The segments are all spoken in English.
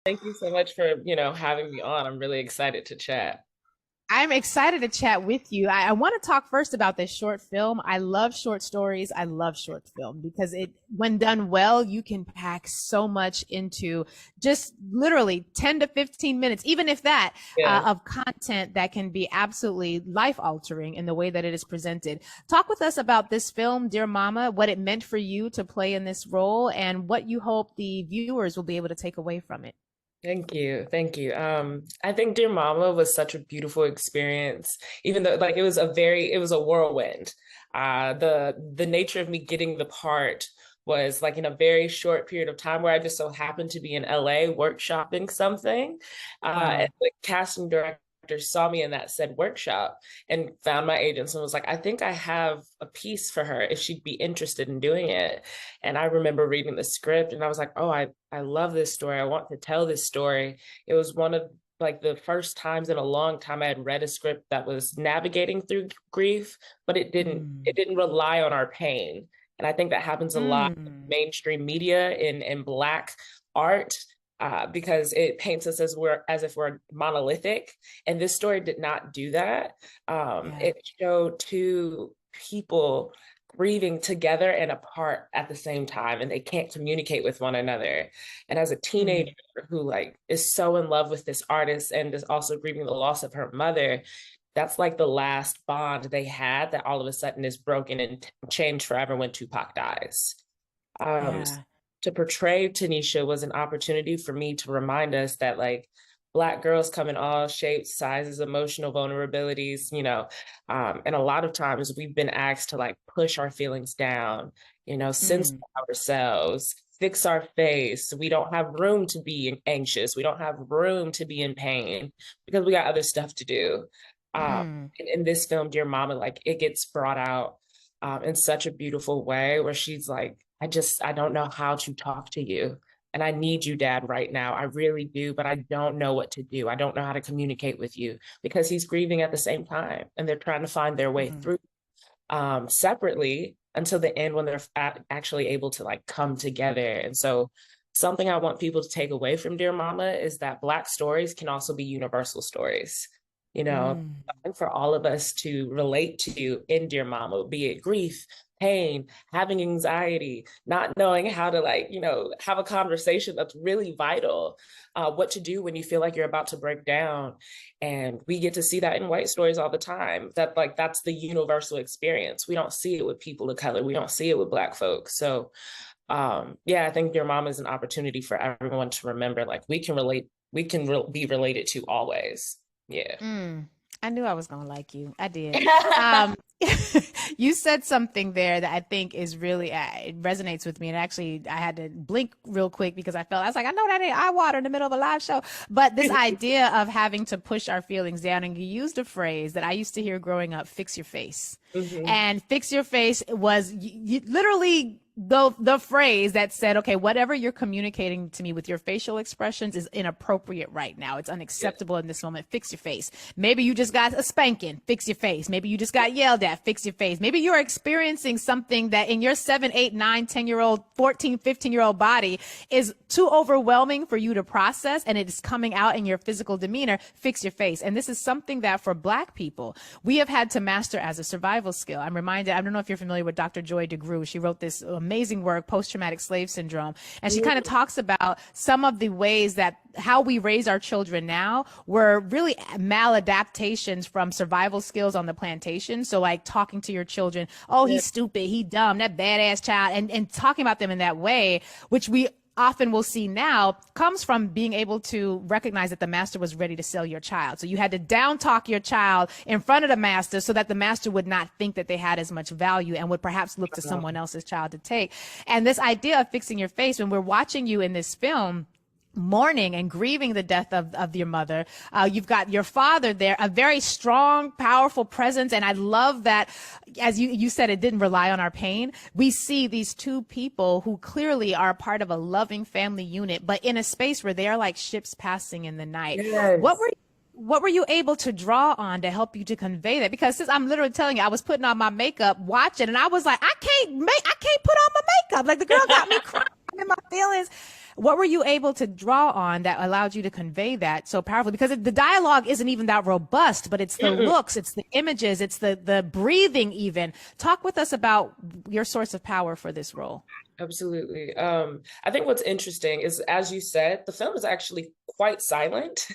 Thank you so much for, having me on. I'm really excited to chat. I'm excited to chat with you. I want to talk first about this short film. I love short stories. I love short film because when done well, you can pack so much into just literally 10 to 15 minutes, even if that, Yeah. of content that can be absolutely life altering in the way that it is presented. Talk with us about this film, Dear Mama, what it meant for you to play in this role, and what you hope the viewers will be able to take away from it. Thank you. Thank you. I think Dear Mama was such a beautiful experience, even though like it was a whirlwind. The nature of me getting the part was like in a very short period of time where I just so happened to be in LA workshopping something. And Wow. the casting director saw me in that said workshop and found my agents and was like, I think I have a piece for her if she'd be interested in doing it. And I remember reading the script and I was like, oh, I love this story. I want to tell this story. It was one of like the first times in a long time I had read a script that was navigating through grief, but it Mm. didn't rely on our pain. And I think that happens a lot in Mm. mainstream media in Black art. Because it paints us as if we're monolithic, and this story did not do that. Yeah. It showed two people grieving together and apart at the same time, and they can't communicate with one another. And as a teenager Mm. who like is so in love with this artist and is also grieving the loss of her mother, that's like the last bond they had that all of a sudden is broken and changed forever when Tupac dies. um Yeah. to portray Tanisha was an opportunity for me to remind us that like Black girls come in all shapes, sizes, emotional vulnerabilities, and a lot of times we've been asked to like push our feelings down, censor Mm. ourselves, fix our face. We don't have room to be anxious. We don't have room to be in pain because we got other stuff to do. Mm. In this film, Dear Mama, like it gets brought out in such a beautiful way where she's like, I don't know how to talk to you. And I need you, Dad, right now. I really do, but I don't know what to do. I don't know how to communicate with you because he's grieving at the same time and they're trying to find their way Mm. through separately until the end when they're actually able to like come together. And so, something I want people to take away from Dear Mama is that Black stories can also be universal stories. You know, Mm. something for all of us to relate to in Dear Mama, be it grief, pain, having anxiety, not knowing how to like, have a conversation that's really vital, what to do when you feel like you're about to break down. And we get to see that in white stories all the time. That like that's the universal experience. We don't see it with people of color. We don't see it with Black folks. So yeah, I think Your Mom is an opportunity for everyone to remember like we can be related to always. Yeah. Mm. I knew I was gonna like you. I did. Um, you said something there that I think is really it resonates with me. And actually, I had to blink real quick because I was like, I know that ain't eye water in the middle of a live show. But this idea of having to push our feelings down, and you used a phrase that I used to hear growing up: "Fix your face." Hmm. And fix your face was literally the phrase that said, okay, whatever you're communicating to me with your facial expressions is inappropriate right now. It's Yeah. unacceptable in this moment. Fix your face. Maybe you just got a spanking. Fix your face. Maybe you just got yelled at. Fix your face. Maybe you're experiencing something that in your 7, 8, 9, 10-year old, 14, 15-year-old body is too overwhelming for you to process, and it is coming out in your physical demeanor. Fix your face. And this is something that for Black people, we have had to master as a survival skill. I'm reminded, I don't know if you're familiar with Dr. Joy DeGruy. She wrote this amazing work, Post-Traumatic Slave Syndrome. And she kind of talks about some of the ways that how we raise our children now were really maladaptations from survival skills on the plantation. So like talking to your children, oh, Yeah. he's stupid, he dumb, that badass child, and talking about them in that way, which we often will see now comes from being able to recognize that the master was ready to sell your child. So you had to down talk your child in front of the master so that the master would not think that they had as much value and would perhaps look to someone else's child to take. And this idea of fixing your face, when we're watching you in this film, mourning and grieving the death of your mother. You've got your father there, a very strong, powerful presence. And I love that, as you said, it didn't rely on our pain. We see these two people who clearly are a part of a loving family unit, but in a space where they are like ships passing in the night. What Yes. were what were you able to draw on to help you to convey that? Because since I'm literally telling you, I was putting on my makeup, watching, and I was like, I can't put on my makeup. Like the girl got me crying in my feelings. What were you able to draw on that allowed you to convey that so powerfully? Because the dialogue isn't even that robust, but it's the looks, it's the images, it's the breathing even. Talk with us about your source of power for this role. Absolutely. I think what's interesting is, as you said, the film is actually quite silent.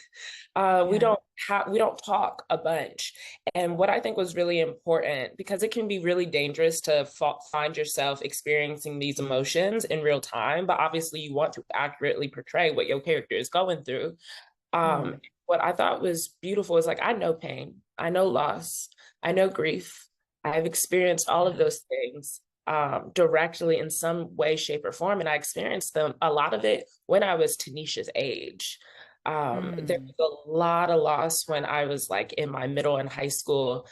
Yeah. We don't talk a bunch. And what I think was really important, because it can be really dangerous to find yourself experiencing these emotions in real time, but obviously you want to accurately portray what your character is going through. Mm. What I thought was beautiful is like, I know pain, I know loss, I know grief. I've experienced all of Yeah. those things directly in some way, shape, or form. And I experienced them, a lot of it, when I was Tanisha's age. There Mm. was a lot of loss when I was like in my middle and high school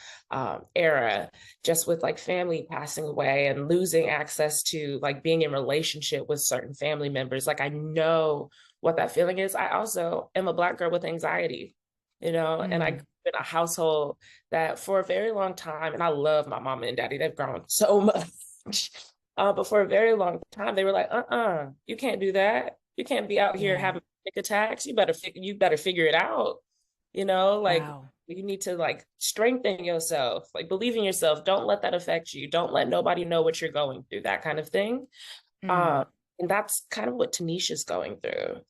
era, just with like family passing away and losing access to like being in relationship with certain family members. Like I know what that feeling is. I also am a Black girl with anxiety, and I grew Mm. up in a household that for a very long time, and I love my mom and daddy, they've grown so much. But for a very long time, they were like, you can't do that. You can't be out here Yeah. having panic attacks. You better figure it out. Like Wow. you need to like strengthen yourself, like believe in yourself. Don't let that affect you. Don't let nobody know what you're going through, that kind of thing. Mm. Um, and that's kind of what Tanisha's going through.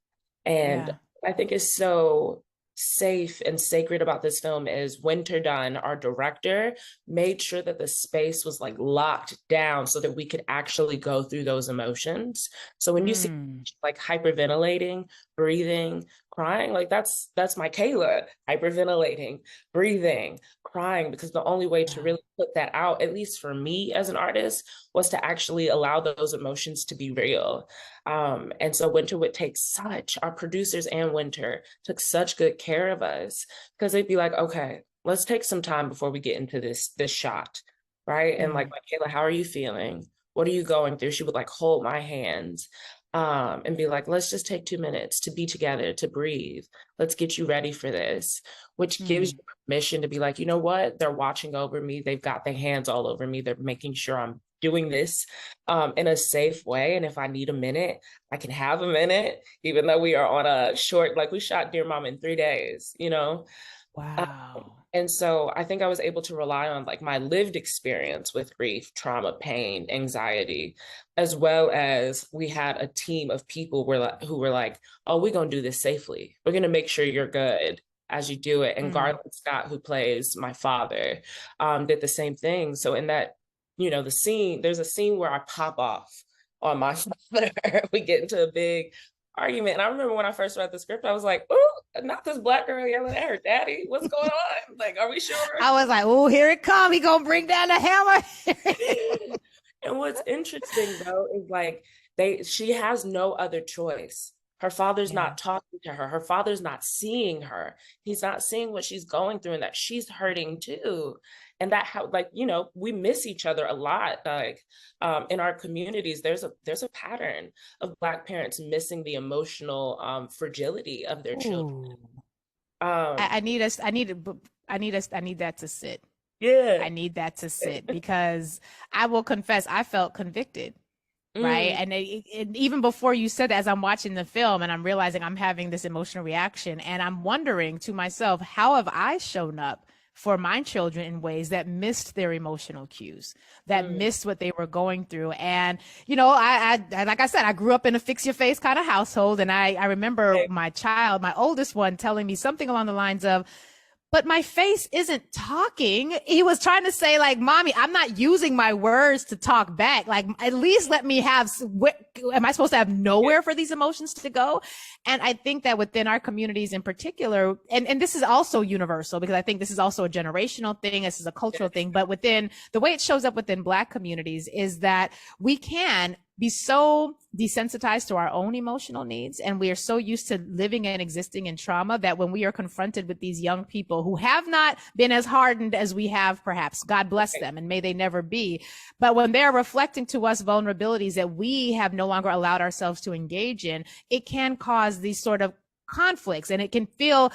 And Yeah. I think is so safe and sacred about this film is Winter Dunn, our director, made sure that the space was like locked down so that we could actually go through those emotions. So when you see Mm. like hyperventilating, breathing, crying, like that's Mikayla, hyperventilating, breathing, crying, because the only way to Yeah. really put that out, at least for me as an artist, was to actually allow those emotions to be real. And so Winter would take our producers and Winter took such good care of us, because they'd be like, okay, let's take some time before we get into this shot. Right. And like, Mm. Mikayla, how are you feeling? What are you going through? She would like hold my hands and be like, let's just take 2 minutes to be together, to breathe. Let's get you ready for this, which gives Mm. you permission to be like, you know what? They're watching over me. They've got their hands all over me. They're making sure I'm doing this in a safe way. And if I need a minute, I can have a minute, even though we are on a short, like we shot Dear Mom in 3 days. Um, Wow. and so I think I was able to rely on like my lived experience with grief, trauma, pain, anxiety, as well as we had a team of people who were like, oh, we're going to do this safely. We're going to make sure you're good as you do it. And Mm. Garland Scott, who plays my father, did the same thing. So in that, there's a scene where I pop off on my father. We get into a big argument. And I remember when I first read the script, I was like, "Ooh, not this Black girl yelling at her daddy. What's going on? Like, are we sure?" I was like, oh, here it come. He gonna bring down the hammer. And what's interesting though is like she has no other choice. Her father's Yeah. not talking to her. Her father's not seeing her. He's not seeing what she's going through and that she's hurting too. And that how like, we miss each other a lot. Like in our communities, there's a pattern of Black parents missing the emotional fragility of their children. Ooh. Um, I need us. I need that to sit. yeah. I need that to sit because I will confess, I felt convicted. Right. Mm, And even before you said that, as I'm watching the film and I'm realizing I'm having this emotional reaction and I'm wondering to myself, how have I shown up for my children in ways that missed their emotional cues, that mm. missed what they were going through? And, I like I said, I grew up in a fix your face kind of household. And I remember my oldest one, telling me something along the lines of, but my face isn't talking. He was trying to say, like, mommy, I'm not using my words to talk back. Like, at least let me have, am I supposed to have nowhere for these emotions to go? And I think that within our communities in particular, and this is also universal because I think this is also a generational thing. This is a cultural thing, but within the way it shows up within Black communities is that we can be so desensitized to our own emotional needs. And we are so used to living and existing in trauma that when we are confronted with these young people who have not been as hardened as we have, perhaps, God bless them, and may they never be. But when they're reflecting to us vulnerabilities that we have no longer allowed ourselves to engage in, it can cause these sort of conflicts, and it can feel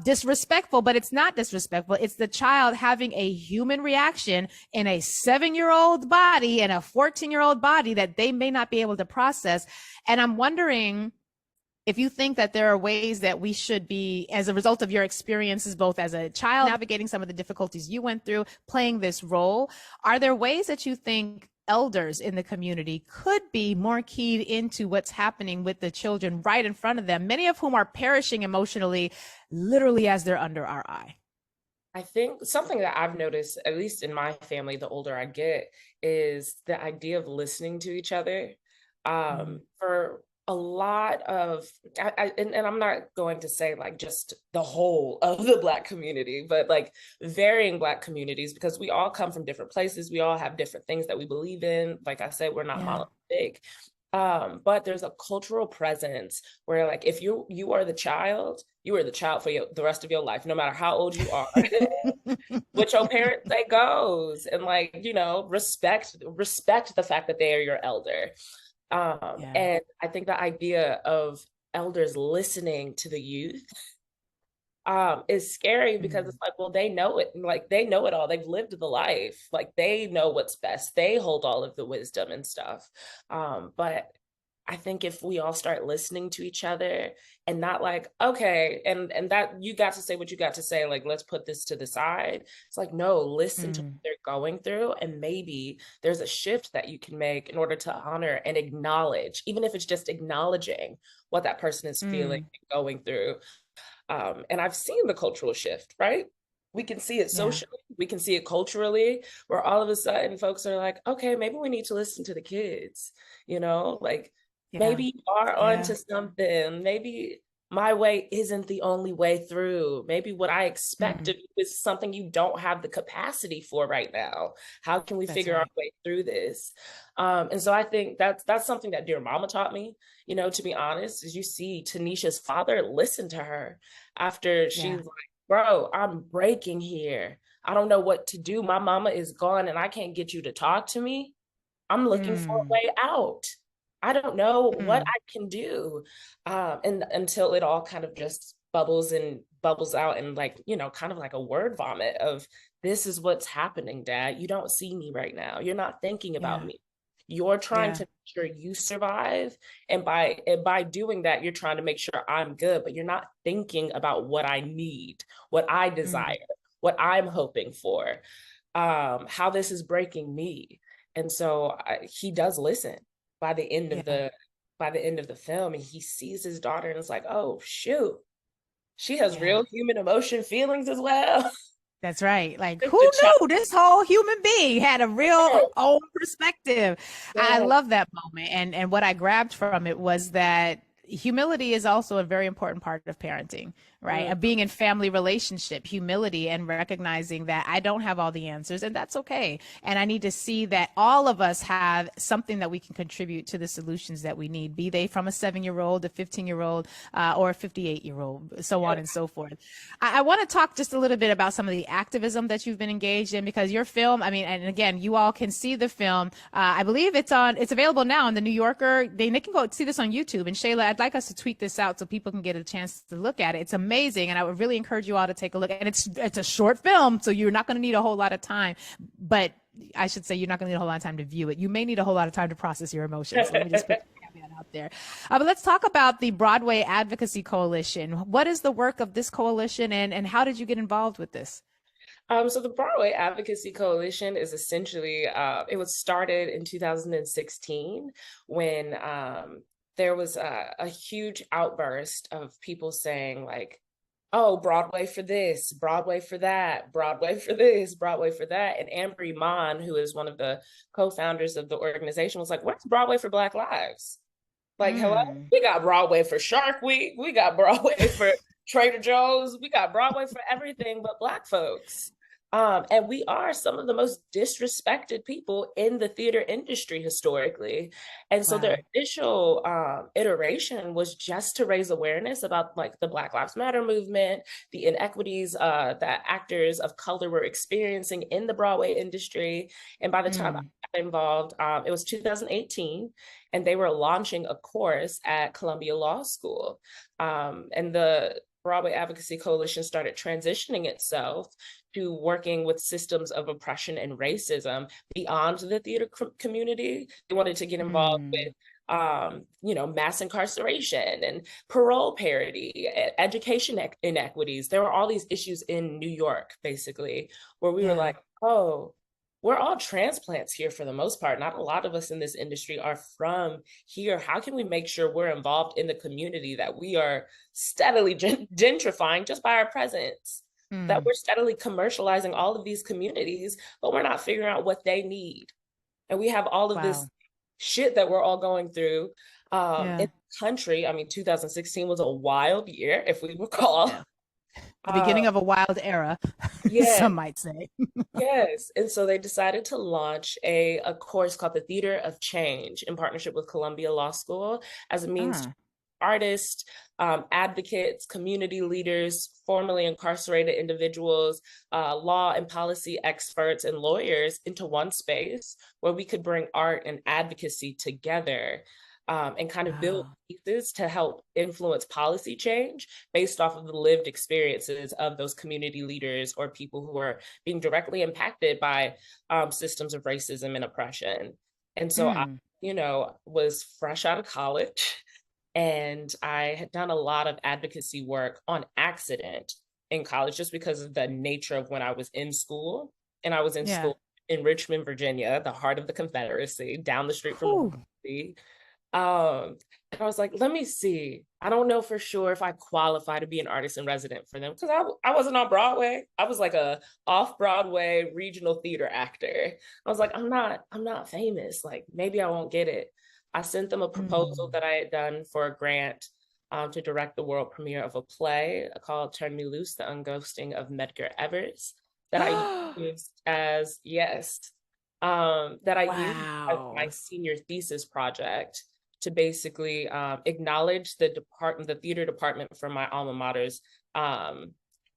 disrespectful, but it's not disrespectful. It's the child having a human reaction in a 7-year-old body and a 14-year-old body that they may not be able to process. And I'm wondering if you think that there are ways that we should be, as a result of your experiences, both as a child navigating some of the difficulties you went through, playing this role, are there ways that you think elders in the community could be more keyed into what's happening with the children right in front of them, many of whom are perishing emotionally, literally as they're under our eye? I think something that I've noticed, at least in my family, the older I get, is the idea of listening to each other. For a lot of, and I'm not going to say like just the whole of the Black community, but like varying Black communities, because we all come from different places. We all have different things that we believe in. Like I said, we're not monolithic. But there's a cultural presence where like, if you are the child, you are the child for the rest of your life, no matter how old you are. What your parents say goes, and like, you know, respect the fact that they are your elder. And I think the idea of elders listening to the youth is scary, because it's like, well, they know it, like they know it all. They've lived the life, like they know what's best. They hold all of the wisdom and stuff. But I think if we all start listening to each other and not like, okay, and that you got to say what you got to say, like, let's put this to the side. It's like, no, listen to what they're going through. And maybe there's a shift that you can make in order to honor and acknowledge, even if it's just acknowledging what that person is feeling and going through. And I've seen the cultural shift, right? We can see it socially, we can see it culturally, where all of a sudden folks are like, okay, maybe we need to listen to the kids, you know, like, maybe you are onto something. Maybe my way isn't the only way through. Maybe what I expect of you is something you don't have the capacity for right now. How can we figure our way through this? And so I think that's something that Dear Mama taught me, you know, to be honest, is you see Tanisha's father listen to her after she's like, bro, I'm breaking here. I don't know what to do. My mama is gone and I can't get you to talk to me. I'm looking for a way out. I don't know what I can do. And until it all kind of just bubbles out and, like, you know, kind of like a word vomit of, this is what's happening, Dad. You don't see me right now. You're not thinking about me. You're trying to make sure you survive. And by doing that, you're trying to make sure I'm good, but you're not thinking about what I need, what I desire, what I'm hoping for, how this is breaking me. And so he does listen by the end of the film, and he sees his daughter and it's like, oh shoot, she has real human emotion, feelings as well. That's right. Like, who knew this whole human being had a real own perspective? I love that moment. And what I grabbed from it was that humility is also a very important part of parenting, right? Of being in family relationship, humility, and recognizing that I don't have all the answers, and that's okay. And I need to see that all of us have something that we can contribute to the solutions that we need, be they from a 7-year-old, a 15-year-old, or a 58-year-old, so on and so forth. I want to talk just a little bit about some of the activism that you've been engaged in, because your film, I mean, and again, you all can see the film. I believe it's available now on the New Yorker. They can go see this on YouTube. And Shayla, I'd like us to tweet this out so people can get a chance to look at it. It's amazing, and I would really encourage you all to take a look. And it's a short film, so you're not going to need a whole lot of time, but I should say you're not going to need a whole lot of time to view it. You may need a whole lot of time to process your emotions. So let me just put that caveat out there. But let's talk about the Broadway Advocacy Coalition. What is the work of this coalition, and how did you get involved with this? So the Broadway Advocacy Coalition is essentially, it was started in 2016 when there was a huge outburst of people saying like, oh, Broadway for this, Broadway for that, Broadway for this, Broadway for that. And Amber Iman, who is one of the co-founders of the organization, was like, where's Broadway for Black Lives? Like, hello, we got Broadway for Shark Week, we got Broadway for Trader Joe's, we got Broadway for everything but Black folks. And we are some of the most disrespected people in the theater industry historically. And so their Wow. initial iteration was just to raise awareness about like the Black Lives Matter movement, the inequities that actors of color were experiencing in the Broadway industry. And by the time Mm. I got involved, it was 2018, and they were launching a course at Columbia Law School. And the Broadway Advocacy Coalition started transitioning itself to working with systems of oppression and racism beyond the theater community. They wanted to get involved Mm. with mass incarceration and parole parity, education inequities. There were all these issues in New York, basically, where we were Yeah. like, oh, we're all transplants here for the most part. Not a lot of us in this industry are from here. How can we make sure we're involved in the community that we are steadily gentrifying just by our presence? That Mm. we're steadily commercializing all of these communities, but we're not figuring out what they need. And we have all of this Wow. shit that we're all going through in Yeah. the country. I mean, 2016 was a wild year, if we recall. Yeah. The Uh, beginning of a wild era, yeah, some might say. yes. And so they decided to launch a course called the Theater of Change in partnership with Columbia Law School as a means Ah. artists, advocates, community leaders, formerly incarcerated individuals, law and policy experts, and lawyers into one space where we could bring art and advocacy together, and kind of build Wow. pieces to help influence policy change based off of the lived experiences of those community leaders or people who are being directly impacted by systems of racism and oppression. And so I, Mm. was fresh out of college. And I had done a lot of advocacy work on accident in college just because of the nature of when I was in school. And I was in Yeah. school in Richmond, Virginia, the heart of the Confederacy, down the street from the Whew. D.C. And I was like, let me see. I don't know for sure if I qualify to be an artist in resident for them because I wasn't on Broadway. I was like a off Broadway regional theater actor. I was like, I'm not famous. Like maybe I won't get it. I sent them a proposal Mm. that I had done for a grant to direct the world premiere of a play called Turn Me Loose, The Unghosting of Medgar Evers, that I used as, yes, that I used as my Wow. senior thesis project to basically acknowledge the theater department from my alma mater's um,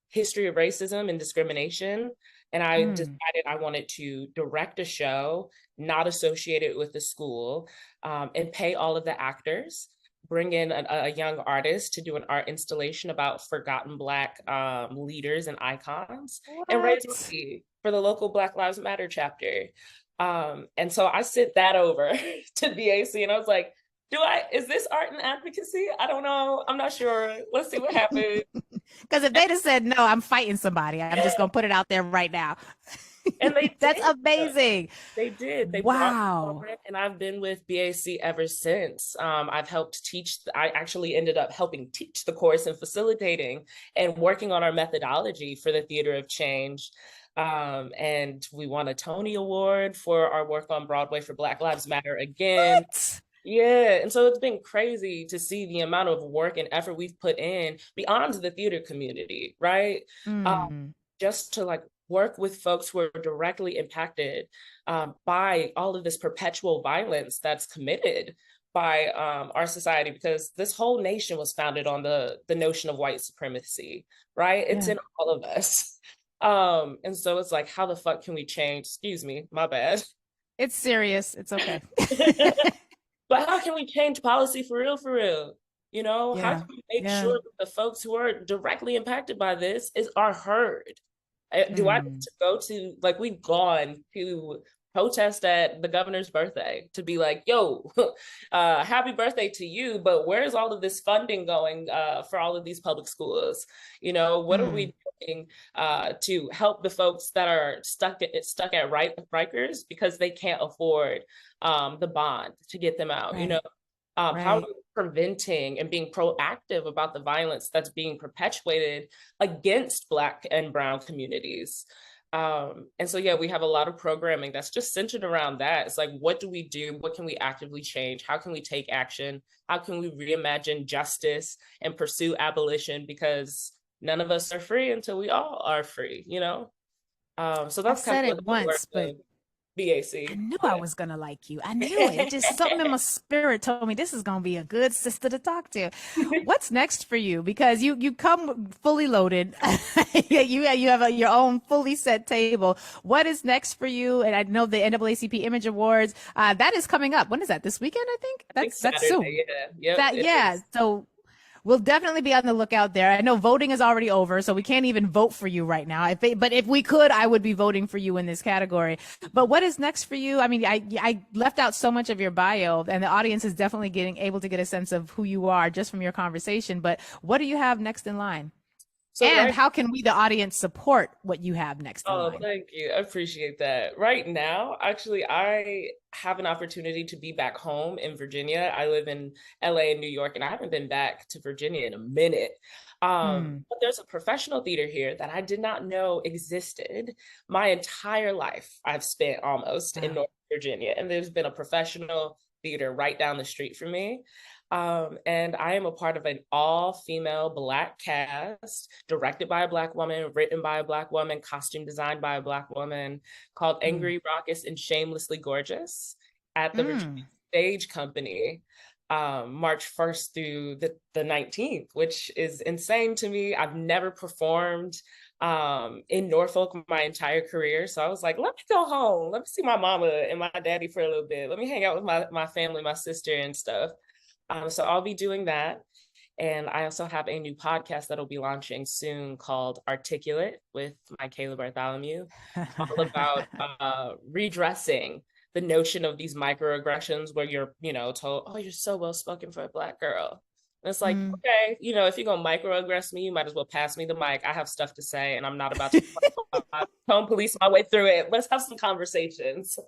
history of racism and discrimination. And I Mm. decided I wanted to direct a show not associated with the school, and pay all of the actors, bring in a young artist to do an art installation about forgotten Black leaders and icons, and raise What? money for the local Black Lives Matter chapter. And so I sent that over to BAC, and I was like, is this art and advocacy? I don't know. I'm not sure. Let's see what happens. Because if they'd have said no, I'm fighting somebody. I'm just gonna put it out there right now. And they That's did. amazing. They did. They brought me Wow. over, and I've been with BAC ever since. I've helped teach. I actually ended up helping teach the course and facilitating and working on our methodology for the Theater of Change. And we won a Tony Award for our work on Broadway for Black Lives Matter again. What? Yeah, and so it's been crazy to see the amount of work and effort we've put in beyond the theater community, right? Mm. Just to like work with folks who are directly impacted by all of this perpetual violence that's committed by our society, because this whole nation was founded on the notion of white supremacy, right? It's Yeah. in all of us. And so it's like, how the fuck can we change? Excuse me, my bad. It's serious. It's okay. But how can we change policy for real, for real? How Yeah. can we make Yeah. sure that the folks who are directly impacted by this are heard? Do I need Mm. to go to, like, we've gone to protest at the governor's birthday to be like, yo, happy birthday to you, but where's all of this funding going for all of these public schools? What are Mm. we doing to help the folks that are stuck at Rikers because they can't afford the bond to get them out? Right. How are Right. we preventing and being proactive about the violence that's being perpetuated against Black and Brown communities? And so, yeah, we have a lot of programming that's just centered around that. It's like, what do we do? What can we actively change? How can we take action? How can we reimagine justice and pursue abolition? Because none of us are free until we all are free, you know? So I've that's kind said of it what the work once, but of I BAC. knew I Yeah. was gonna like you. I knew it. It just something in my spirit told me this is gonna be a good sister to talk to. What's next for you? Because you come fully loaded. You have your own fully set table. What is next for you? And I know the NAACP Image Awards that is coming up. When is that? This weekend, I think. I think That's soon. Saturday. Yeah. Yep. That It yeah. is. So we'll definitely be on the lookout there. I know voting is already over, so we can't even vote for you right now. But if we could, I would be voting for you in this category. But what is next for you? I mean, I left out so much of your bio, and the audience is definitely getting able to get a sense of who you are just from your conversation. But what do you have next in line? So And right. how can we, the audience, support what you have next in Oh, line? thank you. I appreciate that. Right now, actually, I have an opportunity to be back home in Virginia. I live in LA and New York, and I haven't been back to Virginia in a minute. Mm. But there's a professional theater here that I did not know existed. My entire life, I've spent almost in Wow. North Virginia, and there's been a professional theater right down the street from me. And I am a part of an all-female Black cast, directed by a Black woman, written by a Black woman, costume designed by a Black woman, called Mm. Angry, Raucous, and Shamelessly Gorgeous at the Virginia Mm. Stage Company, March 1st through the 19th, which is insane to me. I've never performed in Norfolk my entire career. So I was like, let me go home. Let me see my mama and my daddy for a little bit. Let me hang out with my family, my sister and stuff. So I'll be doing that. And I also have a new podcast that'll be launching soon called Articulate with Mikayla Bartholomew, all about redressing the notion of these microaggressions where you're, told, oh, you're so well spoken for a Black girl. And it's like, Mm. okay, if you're going to microaggress me, you might as well pass me the mic. I have stuff to say, and I'm not about to tone police my way through it. Let's have some conversations.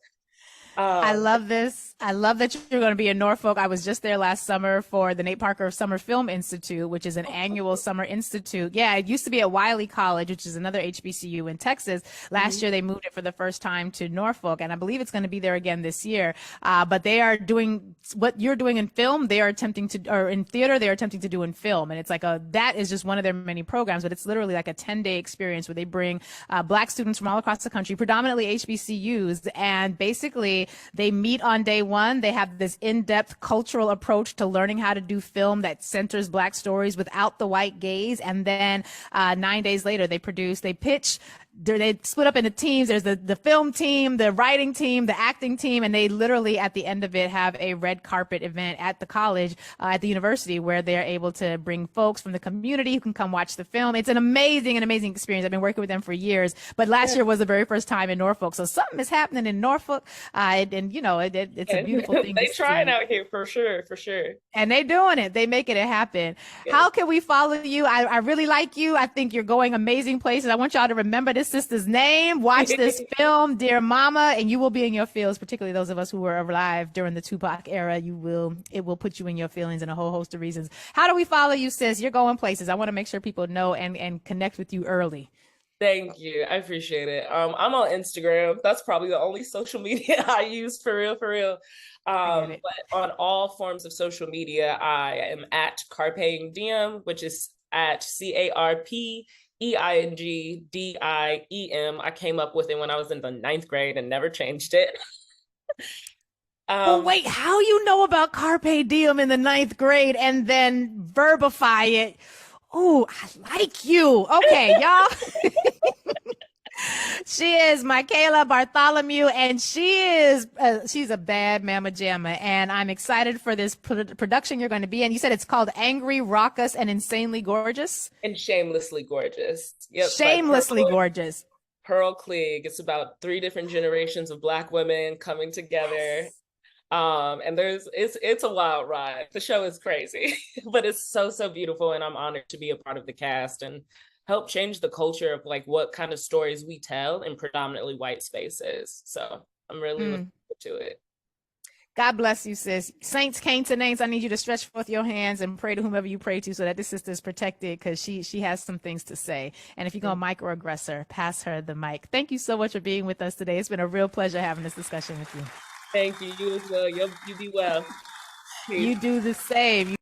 I Um, love this. I love that you're going to be in Norfolk. I was just there last summer for the Nate Parker Summer Film Institute, which is an annual summer institute. Yeah, it used to be at Wiley College, which is another HBCU in Texas. Last year, they moved it for the first time to Norfolk, and I believe it's going to be there again this year. But they are doing what you're doing in film. They are attempting to, or in theater, they are attempting to do in film. And it's like that is just one of their many programs, but it's literally like a 10-day experience where they bring Black students from all across the country, predominantly HBCUs, and basically they meet on day one. They have this in-depth cultural approach to learning how to do film that centers Black stories without the white gaze. And then 9 days later, they pitch. They split up into teams. There's the film team, the writing team, the acting team, and they literally at the end of it have a red carpet event at the college, at the university, where they're able to bring folks from the community who can come watch the film. It's an amazing experience. I've been working with them for years, but last year was the very first time in Norfolk. So something is happening in Norfolk, and it's a beautiful thing they to trying see. out here for sure, for sure. And they doing it. They making it happen. Yes. How can we follow you? I really like you. I think you're going amazing places. I want y'all to remember this sister's name. Watch this film, Dear Mama, and you will be in your feels, particularly those of us who were alive during the Tupac era. It will put you in your feelings in a whole host of reasons. How do we follow you, sis? You're going places. I want to make sure people know and connect with you early. Thank you. I appreciate it. I'm on Instagram. That's probably the only social media I use for real, for real. I get it. But on all forms of social media, I am at Carpe Diem, which is at CarpeEingdiem. I came up with it when I was in the 9th grade and never changed it. But Um, wait, how you know about Carpe Diem in the 9th grade and then verbify it? Oh, I like you. Okay, y'all. She is Mikayla Bartholomew, and she's a bad mama jamma, and I'm excited for this production you're going to be in. You said it's called Angry, Raucous, and Insanely Gorgeous. and Shamelessly Gorgeous. Yep, by Shamelessly gorgeous. Pearl Cleage. It's about 3 different generations of Black women coming together. And it's a wild ride. The show is crazy, but it's so, so beautiful. And I'm honored to be a part of the cast and help change the culture of like what kind of stories we tell in predominantly white spaces. So I'm really looking forward to it. God bless you, sis. Saints, Caints, and Names, I need you to stretch forth your hands and pray to whomever you pray to so that this sister is protected, because she has some things to say. And if you're going to microaggress her, pass her the mic. Thank you so much for being with us today. It's been a real pleasure having this discussion with you. Thank you. You as well. You be well. Peace. You do the same.